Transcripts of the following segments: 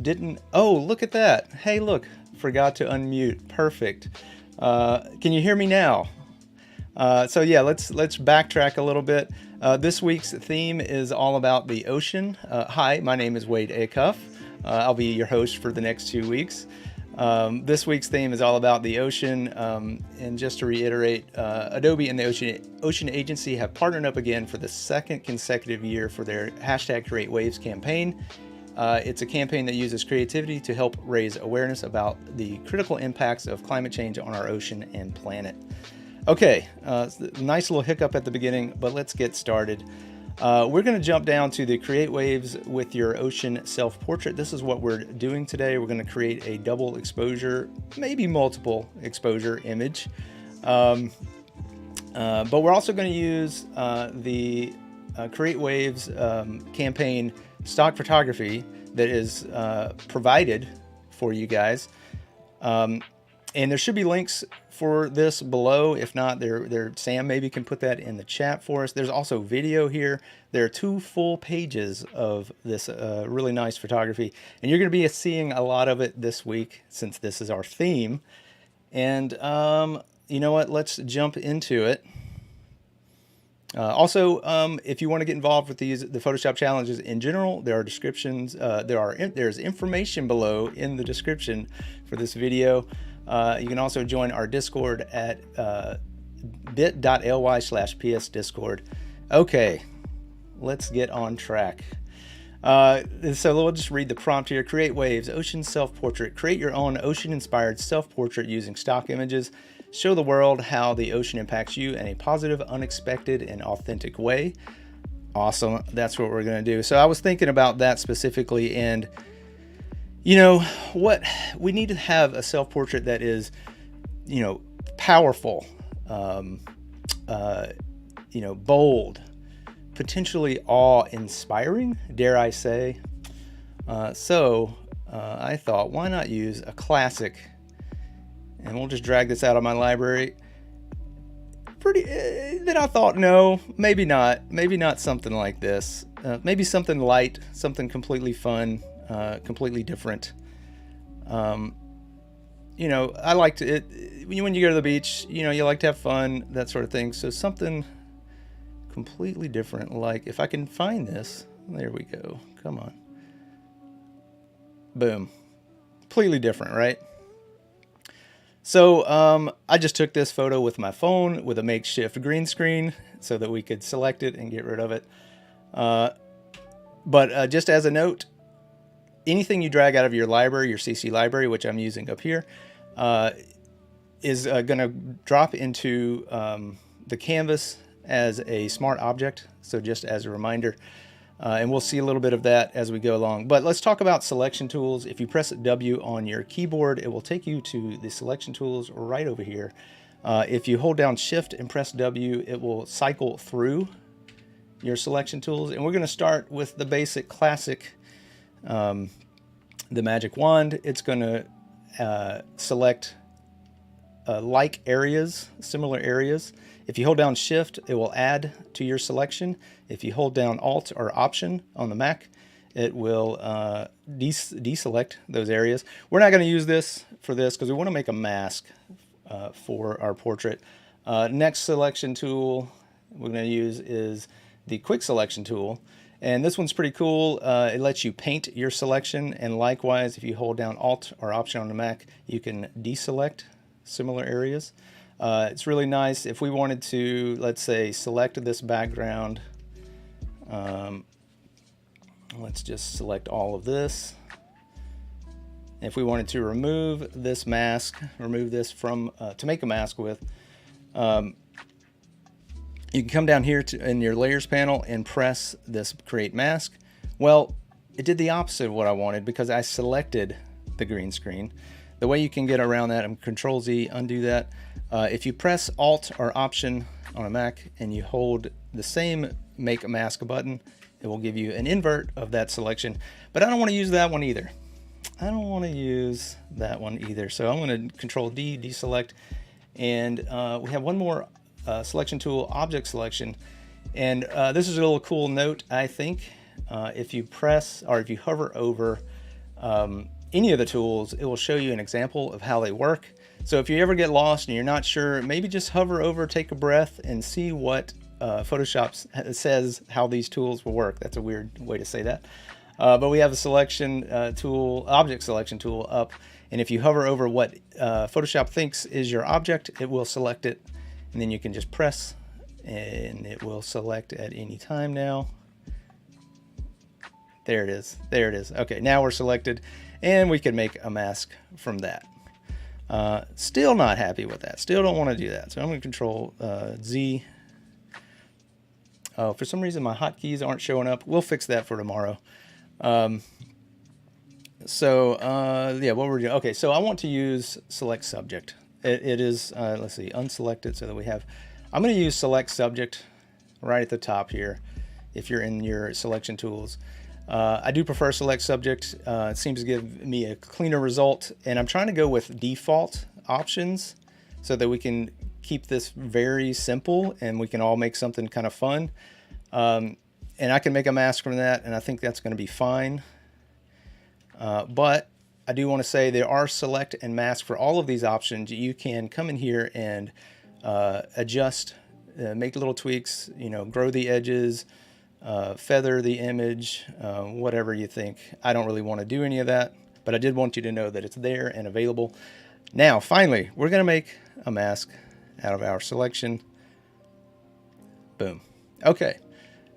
didn't, oh, look at that. Hey, look, forgot to unmute. Perfect. Can you hear me now? So yeah, let's backtrack a little bit. This week's theme is all about the ocean. Hi, my name is Wade Acuff. I'll be your host for the next 2 weeks. This week's theme is all about the ocean. And just to reiterate, Adobe and the Ocean Agency have partnered up again for the second consecutive year for their #CreateWaves campaign. It's a campaign that uses creativity to help raise awareness about the critical impacts of climate change on our ocean and planet. Okay, nice little hiccup at the beginning, but let's get started. We're going to jump down to the Create Waves with your ocean self-portrait. This is what we're doing today. We're going to create a double exposure, maybe multiple exposure image. But we're also going to use the Create Waves campaign stock photography that is provided for you guys. And there should be links for this below. If not, Sam maybe can put that in the chat for us. There's also video here. There are 2 full pages of this really nice photography. And you're going to be seeing a lot of it this week since this is our theme. And you know what? Let's jump into it. Also, if you want to get involved with the Photoshop challenges in general, there are descriptions. There's information below in the description for this video. You can also join our Discord at bit.ly/psdiscord. Okay, let's get on track. So we'll just read the prompt here. Create Waves, Ocean Self-Portrait. Create your own ocean-inspired self-portrait using stock images. Show the world how the ocean impacts you in a positive, unexpected, and authentic way. Awesome. That's what we're going to do. So I was thinking about that specifically, and you know what, we need to have a self-portrait that is, powerful, bold, potentially awe-inspiring, dare I say. So I thought, why not use a classic? And we'll just drag this out of my library. Then I thought, no, maybe not something like this. Maybe something light, something completely fun. Completely different. I like it when you go to the beach, you like to have fun, that sort of thing. So something completely different, like if I can find this, there we go. Come on. Boom. Completely different, right? So I just took this photo with my phone with a makeshift green screen so that we could select it and get rid of it. But just as a note, anything you drag out of your library, your CC library, which I'm using up here, is going to drop into the canvas as a smart object. So just as a reminder, and we'll see a little bit of that as we go along. But let's talk about selection tools. If you press W on your keyboard, it will take you to the selection tools right over here. If you hold down Shift and press W, it will cycle through your selection tools. And we're going to start with the basic classic, the magic wand. It's going to select like areas, similar areas. If you hold down Shift, it will add to your selection. If you hold down Alt or Option on the Mac, it will deselect those areas. We're not going to use this for this because we want to make a mask for our portrait. Next selection tool we're going to use is the Quick Selection tool. And this one's pretty cool. It lets you paint your selection, and likewise, if you hold down Alt or Option on the Mac, you can deselect similar areas. It's really nice. If we wanted to, let's say, select this background, let's just select all of this. If we wanted to remove this mask, remove this from to make a mask with, you can come down here in your layers panel and press this create mask. Well, it did the opposite of what I wanted because I selected the green screen. The way you can get around that, I'm Control Z, undo that. If you press Alt or Option on a Mac and you hold the same Make a Mask button, it will give you an invert of that selection. But I don't want to use that one either. So I'm going to Control D, deselect. And we have one more selection tool, Object Selection. And this is a little cool note, I think. If you press, or if you hover over any of the tools, it will show you an example of how they work. So if you ever get lost and you're not sure, maybe just hover over, take a breath, and see what Photoshop says how these tools will work. That's a weird way to say that. But we have a selection tool, object selection tool up. And if you hover over what Photoshop thinks is your object, it will select it. And then you can just press and it will select at any time now. There it is. There it is. Okay, now we're selected and we can make a mask from that. Still not happy with that. Still don't want to do that. So I'm going to Control Z. Oh, for some reason my hotkeys aren't showing up. We'll fix that for tomorrow. Yeah, what we're doing. Okay, so I want to use select subject. It is, let's see, unselected so that we have, I'm going to use select subject right at the top here if you're in your selection tools. I do prefer select subject. It seems to give me a cleaner result, and I'm trying to go with default options so that we can keep this very simple and we can all make something kind of fun. And I can make a mask from that, and I think that's going to be fine. But I do want to say there are select and mask for all of these options. You can come in here and adjust, make little tweaks, you know, grow the edges, feather the image, whatever you think. I don't really want to do any of that, but I did want you to know that it's there and available. Now, finally, we're going to make a mask out of our selection. Boom. Okay.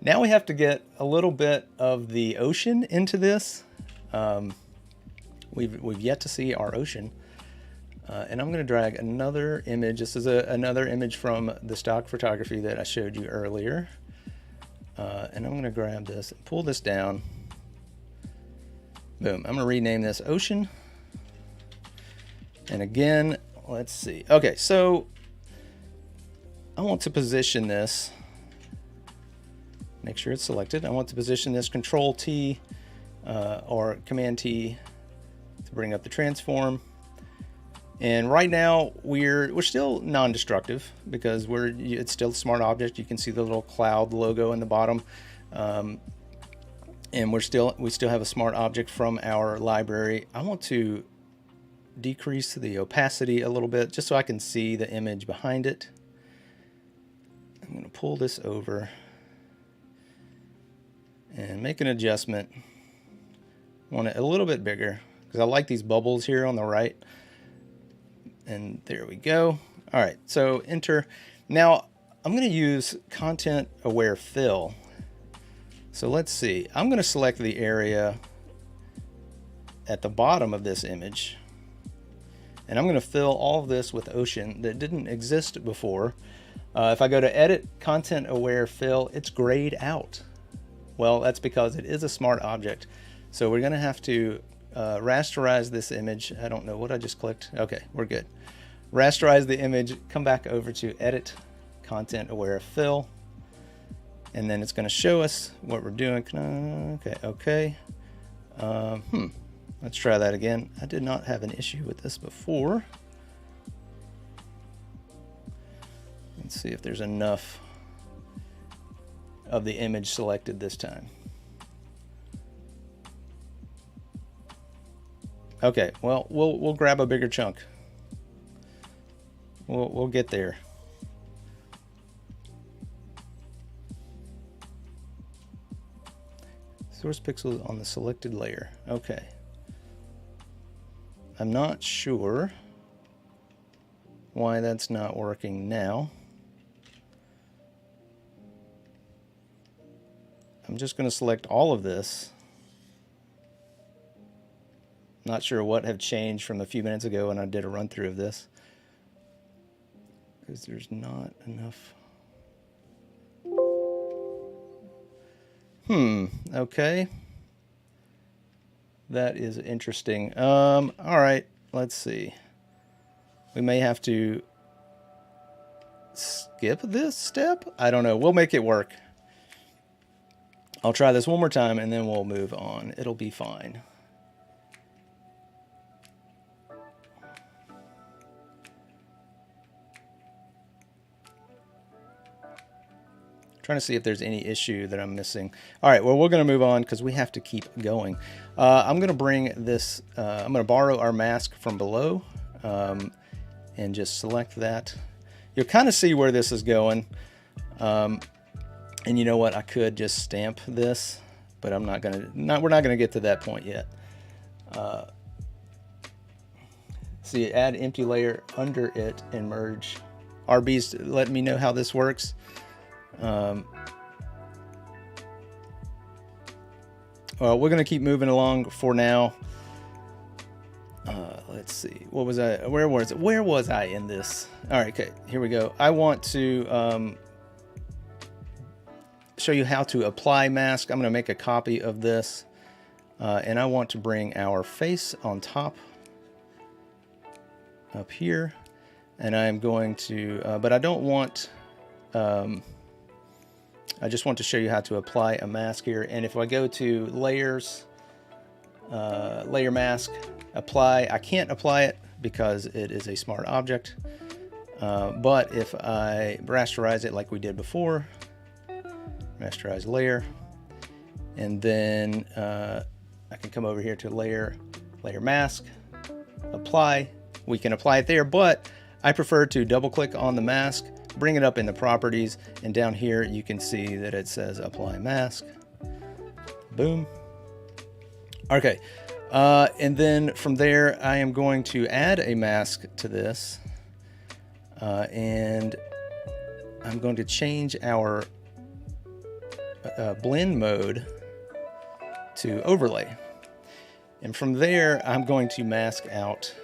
Now we have to get a little bit of the ocean into this. We've yet to see our ocean. And I'm going to drag another image. This is another image from the stock photography that I showed you earlier. And I'm going to grab this and pull this down. Boom. I'm going to rename this ocean. And again, let's see. Okay, so I want to position this. Make sure it's selected. I want to position this Control T or Command T to bring up the transform. And right now we're still non-destructive because it's still a smart object. You can see the little cloud logo in the bottom, and we still have a smart object from our library. I want to decrease the opacity a little bit just so I can see the image behind it. I'm going to pull this over and make an adjustment. I want it a little bit bigger because I like these bubbles here on the right. And there we go. All right, so enter. Now I'm going to use content aware fill. So let's see. I'm going to select the area at the bottom of this image. And I'm going to fill all of this with ocean that didn't exist before. If I go to edit content aware fill, it's grayed out. Well, that's because it is a smart object. So we're going to have to rasterize this image. I don't know what I just clicked. Okay, we're good. Rasterize the image, come back over to edit content aware fill, and then it's going to show us what we're doing. Okay. Let's try that again. I did not have an issue with this before. Let's see if there's enough of the image selected this time. Okay, well, we'll grab a bigger chunk. We'll get there. Source pixels on the selected layer. Okay. I'm not sure why that's not working now. I'm just going to select all of this. Not sure what have changed from a few minutes ago when I did a run through of this, because there's not enough. Okay. That is interesting. All right, let's see. We may have to skip this step. I don't know. We'll make it work. I'll try this one more time and then we'll move on. It'll be fine. trying to see if there's any issue that I'm missing. All right, well, we're going to move on because we have to keep going. I'm going to bring this, I'm going to borrow our mask from below and just select that. You'll kind of see where this is going. And you know what? I could just stamp this, but I'm not going to, we're not going to get to that point yet. See, add empty layer under it and merge. RB's letting me know how this works. Well, we're going to keep moving along for now. Let's see. What was I? Where was I in this? All right, okay, here we go. I want to show you how to apply mask. I'm going to make a copy of this, and I want to bring our face on top up here, and I'm going to, but I don't want, I just want to show you how to apply a mask here. And if I go to layers, layer mask, apply, I can't apply it because it is a smart object. But if I rasterize it like we did before, rasterize layer, and then I can come over here to layer mask, apply. We can apply it there, but I prefer to double click on the mask, bring it up in the properties, and down here you can see that it says apply mask. Boom. Okay, and then from there I am going to add a mask to this, and I'm going to change our blend mode to overlay, and from there I'm going to mask out.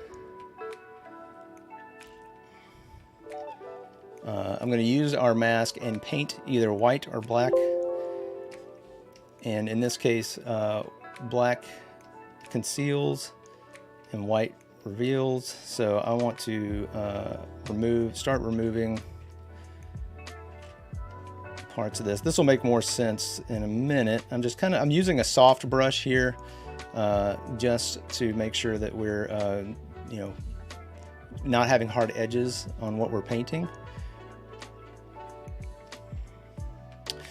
I'm going to use our mask and paint either white or black, and in this case black conceals and white reveals. So I want to start removing parts of this. This will make more sense in a minute. I'm using a soft brush here just to make sure that we're you know, not having hard edges on what we're painting.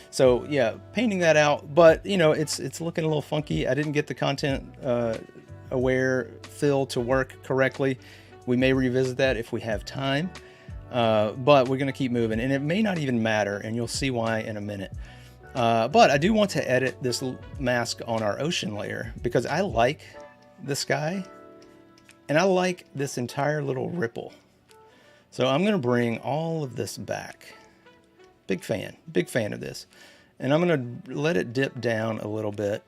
So yeah, painting that out, but you know, it's looking a little funky. I didn't get the content aware fill to work correctly. We may revisit that if we have time, but we're gonna keep moving, and it may not even matter, and you'll see why in a minute. But I do want to edit this mask on our ocean layer because I like the sky and I like this entire little ripple. So I'm gonna bring all of this back. Big fan of this. And I'm going to let it dip down a little bit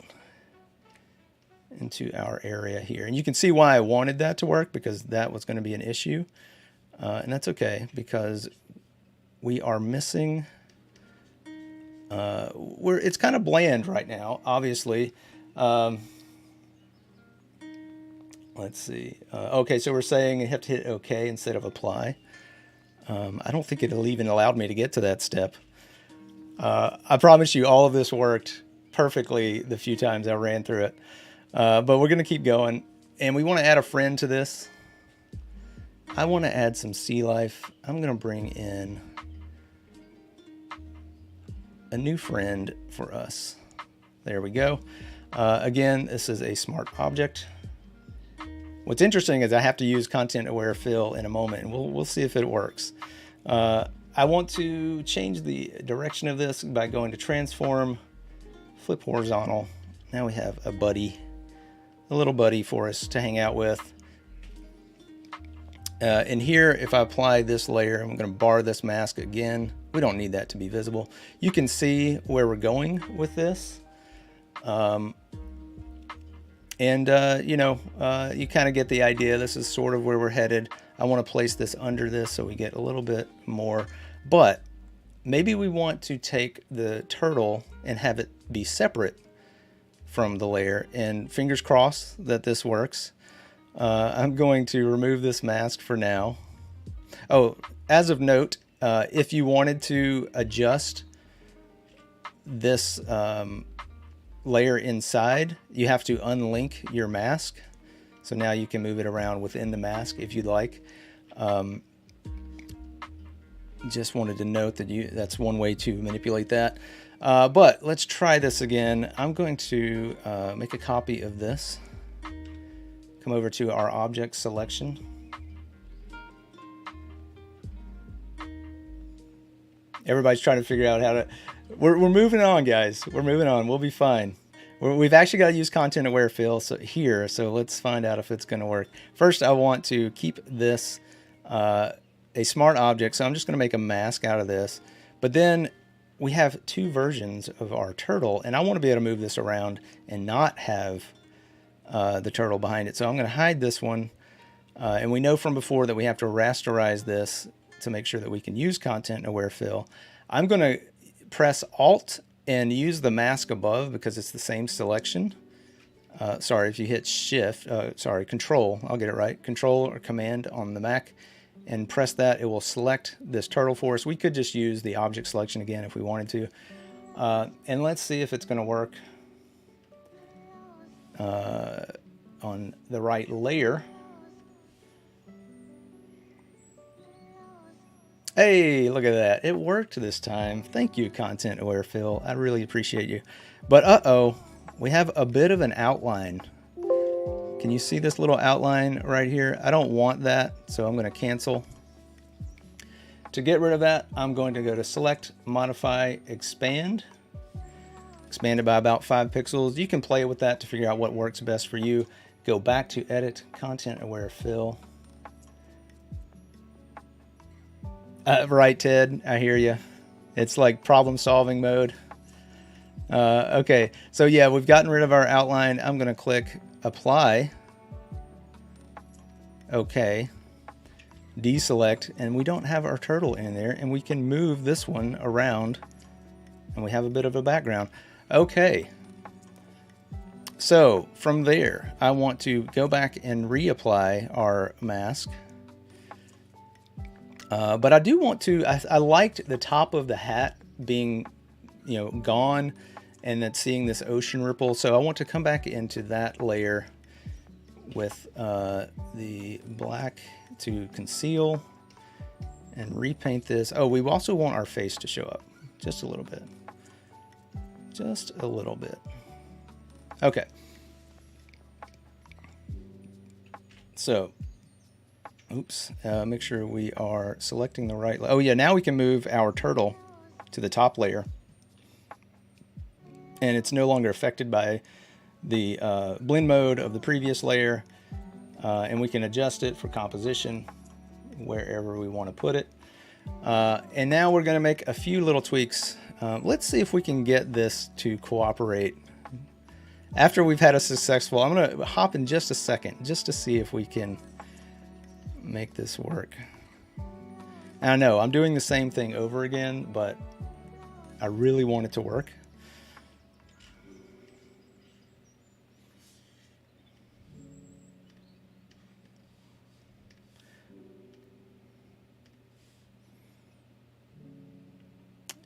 into our area here. And you can see why I wanted that to work, because that was going to be an issue. And that's okay, because we are missing, it's kind of bland right now, obviously. Let's see. Okay, so we're saying you have to hit OK instead of apply. I don't think it'll even allowed me to get to that step. I promise you all of this worked perfectly the few times I ran through it. But we're going to keep going. And we want to add a friend to this. I want to add some sea life. I'm going to bring in a new friend for us. There we go. Again, this is a smart object. What's interesting is I have to use content aware fill in a moment, and we'll see if it works. I want to change the direction of this by going to transform, flip horizontal. Now we have a little buddy for us to hang out with. And here, if I apply this layer, I'm going to bar this mask again. We don't need that to be visible. You can see where we're going with this. You know, you kind of get the idea. This is sort of where we're headed. I want to place this under this so we get a little bit more, but maybe we want to take the turtle and have it be separate from the layer, and fingers crossed that this works. I'm going to remove this mask for now. Oh, as of note, if you wanted to adjust this layer inside, you have to unlink your mask. So now you can move it around within the mask if you'd like. just wanted to note that that's one way to manipulate that. But let's try this again. I'm going to make a copy of this. Come over to our object selection. Everybody's trying to figure out how to... We're moving on, guys. We're moving on. We'll be fine. We've actually got to use content aware fill here, so let's find out if it's going to work. First, I want to keep this a smart object, so I'm just going to make a mask out of this. But then we have two versions of our turtle, and I want to be able to move this around and not have the turtle behind it. So I'm going to hide this one, and we know from before that we have to rasterize this to make sure that we can use content aware fill. I'm going to press Alt and use the mask above because it's the same selection. Sorry, if you hit Control, I'll get it right. Control or Command on the Mac and press that, it will select this turtle for us. We could just use the object selection again if we wanted to. And let's see if it's going to work on the right layer. Hey, look at that. It worked this time. Thank you, Content Aware Fill. I really appreciate you. But uh-oh, we have a bit of an outline. Can you see this little outline right here? I don't want that, so I'm going to cancel. To get rid of that, I'm going to go to Select, Modify, Expand. Expand it by about 5 pixels. You can play with that to figure out what works best for you. Go back to Edit, Content Aware Fill. Right, Ted, I hear you. It's like problem solving mode. Okay, so yeah, we've gotten rid of our outline. I'm going to click Apply. Okay. Deselect, and we don't have our turtle in there, and we can move this one around, and we have a bit of a background. Okay. So from there, I want to go back and reapply our mask. But I do want to, I liked the top of the hat being, gone and then seeing this ocean ripple. So I want to come back into that layer with the black to conceal and repaint this. Oh, we also want our face to show up just a little bit. Just a little bit. Okay. So... Oops, make sure we are selecting the right... Oh yeah, now we can move our turtle to the top layer. And it's no longer affected by the blend mode of the previous layer. And we can adjust it for composition wherever we want to put it. And now we're going to make a few little tweaks. Let's see if we can get this to cooperate. After we've had a successful... I'm going to hop in just a second just to see if we can... make this work. And I know I'm doing the same thing over again, but I really want it to work.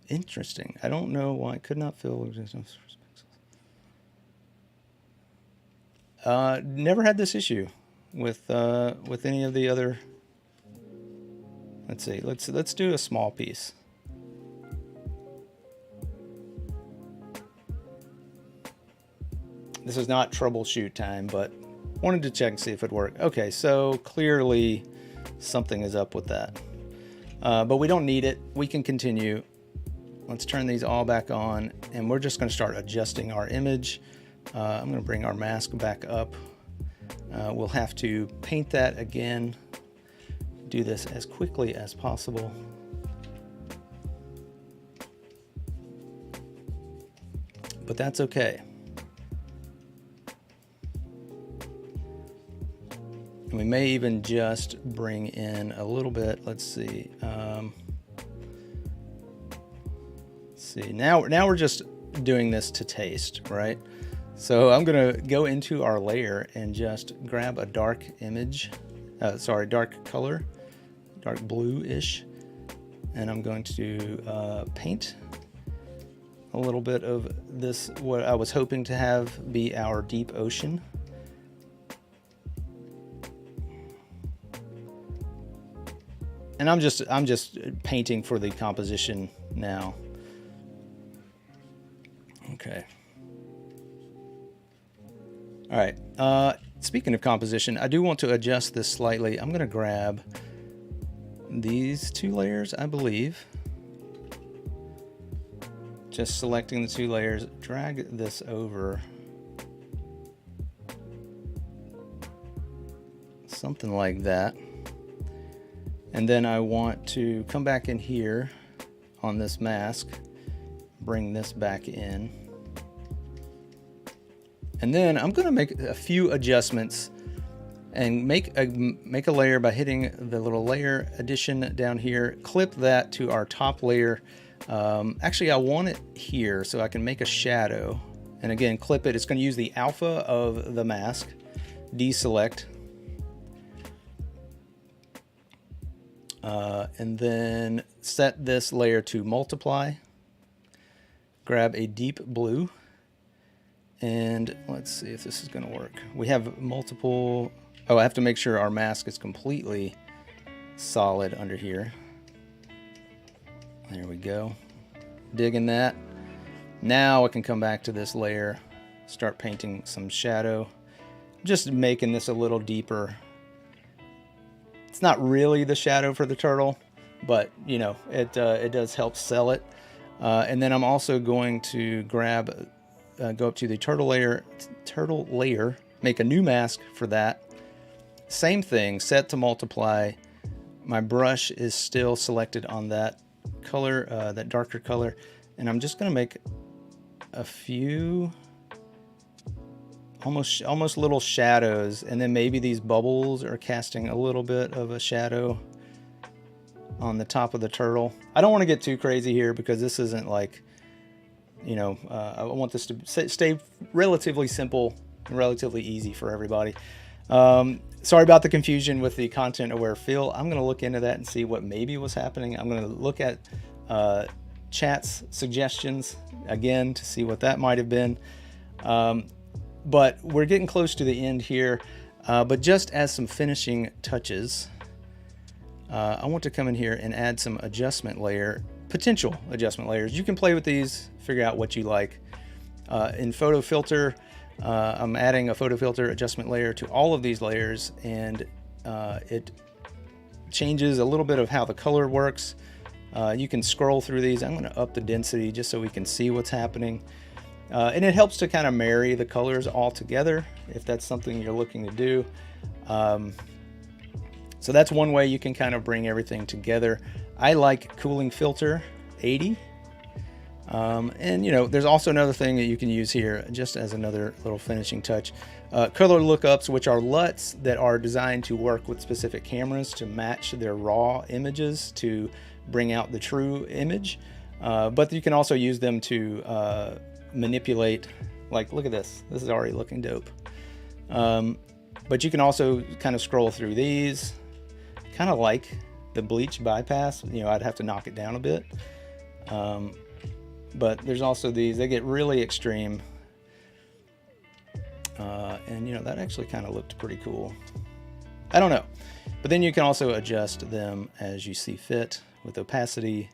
Interesting. I don't know why I could not fill. Never had this issue with any of the other. Let's see. Let's do a small piece. This is not troubleshoot time, but wanted to check and see if it worked. Okay, so clearly something is up with that. But we don't need it. We can continue. Let's turn these all back on, and we're just going to start adjusting our image. I'm going to bring our mask back up. We'll have to paint that again. Do this as quickly as possible. But that's okay. And we may even just bring in a little bit. Let's see. Now we're just doing this to taste, right? So I'm going to go into our layer and just grab a dark image, dark color, dark blue-ish, and I'm going to paint a little bit of this, what I was hoping to have be our deep ocean. And I'm just painting for the composition now. Okay. All right. Speaking of composition, I do want to adjust this slightly. I'm going to grab these 2 layers, I believe. Just selecting the 2 layers, drag this over. Something like that. And then I want to come back in here on this mask, bring this back in. And then I'm going to make a few adjustments and make a layer by hitting the little layer addition down here. Clip that to our top layer. Actually, I want it here so I can make a shadow. And again, clip it. It's going to use the alpha of the mask. Deselect. And then set this layer to multiply. Grab a deep blue. And let's see if this is going to work. We have multiple... Oh, I have to make sure our mask is completely solid under here. There we go. Digging that. Now I can come back to this layer, start painting some shadow. Just making this a little deeper. It's not really the shadow for the turtle, but you know, it does help sell it. And then I'm also going to grab... go up to the turtle layer, make a new mask for that. Same thing, set to multiply. My brush is still selected on that color, that darker color, and I'm just going to make a few almost little shadows, and then maybe these bubbles are casting a little bit of a shadow on the top of the turtle. I don't want to get too crazy here because this isn't like, you know, I want this to stay relatively simple and relatively easy for everybody. Sorry about the confusion with the content aware fill. I'm going to look into that and see what maybe was happening. I'm going to look at chat's suggestions again to see what that might have been. But we're getting close to the end here. But just as some finishing touches, I want to come in here and add some potential adjustment layers. You can play with these, figure out what you like. In photo filter, I'm adding a photo filter adjustment layer to all of these layers, and it changes a little bit of how the color works. You can scroll through these. I'm going to up the density just so we can see what's happening. And it helps to kind of marry the colors all together if that's something you're looking to do. So that's one way you can kind of bring everything together. I like cooling filter 80. And you know, there's also another thing that you can use here just as another little finishing touch. Color lookups, which are LUTs that are designed to work with specific cameras to match their raw images to bring out the true image. But you can also use them to manipulate, like, look at this. This is already looking dope. But you can also kind of scroll through these, kind of like the bleach bypass. You know, I'd have to knock it down a bit. But there's also these, they get really extreme. And you know, that actually kind of looked pretty cool. I don't know. But then you can also adjust them as you see fit with opacity.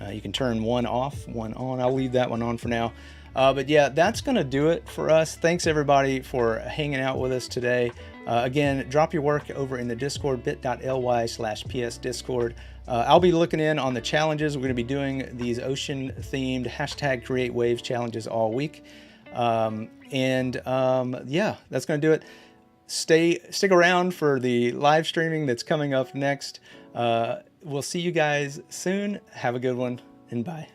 You can turn one off, one on. I'll leave that one on for now. But yeah, that's going to do it for us. Thanks everybody for hanging out with us today. Again, drop your work over in the Discord, bit.ly/psdiscord. I'll be looking in on the challenges. We're going to be doing these ocean themed #CreateWaves challenges all week. Yeah, that's going to do it. Stick around for the live streaming that's coming up next. We'll see you guys soon. Have a good one, and bye.